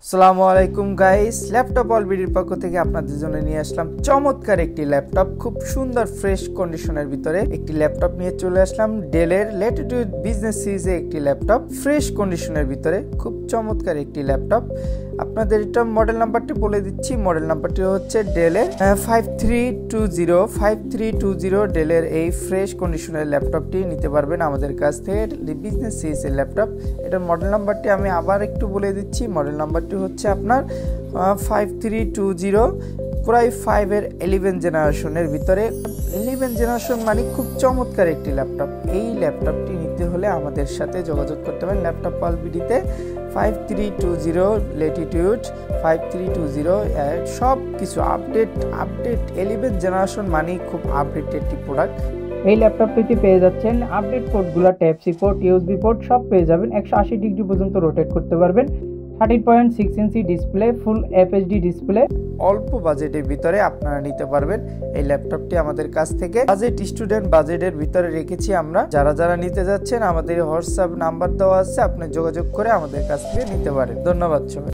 আসসালামু আলাইকুম guys, laptop অলবিডির পক্ষ থেকে আপনাদের জন্য নিয়ে আসলাম চমৎকার একটি ল্যাপটপ। খুব সুন্দর ফ্রেশ কন্ডিশনের ভিতরে একটি ল্যাপটপ নিয়ে চলে আসলাম। ডেলের ল্যাটিটিউড বিজনেস সিরিজে একটি ল্যাপটপ, ফ্রেশ কন্ডিশনের ভিতরে খুব চমৎকার একটি ল্যাপটপ। আপনাদের এটা মডেল নাম্বারটি বলে দিচ্ছি। মডেল নাম্বারটি হচ্ছে ডেলের 5320 ডেলের এই ফ্রেশ কন্ডিশনের ল্যাপটপটি নিতে পারবেন আমাদের কাছ থেকে। বিজনেস সিরিজের ল্যাপটপ, এটার মডেল নাম্বারটি আমি আবার একটু বলে দিচ্ছি। মডেল নাম্বারটি হচ্ছে আপনার 5320 কোরাই 5 এর 11 জেনারেশনের ভিতরে। 11 জেনারেশন মানে খুব চমৎকার একটি ল্যাপটপ। এই ল্যাপটপটি নিতে হলে আমাদের সাথে যোগাযোগ করতে পারেন ল্যাপটপ অলবিডিতে 5320 ল্যাটিটিউড 5320। সব কিছু আপডেট 11 জেনারেশন মানে খুব আপডেট একটি প্রোডাক্ট। এই ল্যাপটপটিতে পেয়ে যাচ্ছেন আপডেট পোর্টগুলো, type C port, USB port সব পেয়ে যাবেন। 180 ডিগ্রি পর্যন্ত রোটেট করতে পারবেন। 13.6 ইঞ্চি ডিসপ্লে, ফুল এফএইচডি ডিসপ্লে। অল্প বাজেটের ভিতরে আপনারা নিতে পারবেন এই ল্যাপটপটি আমাদের কাছ থেকে। বাজেট স্টুডেন্ট বাজেটের ভিতরে রেখেছি আমরা। যারা নিতে যাচ্ছেন আমাদের হোয়াটসঅ্যাপ নাম্বার দেওয়া আছে, আপনি যোগাযোগ করে আমাদের কাছ থেকে নিতে পারেন। ধন্যবাদ সবাই।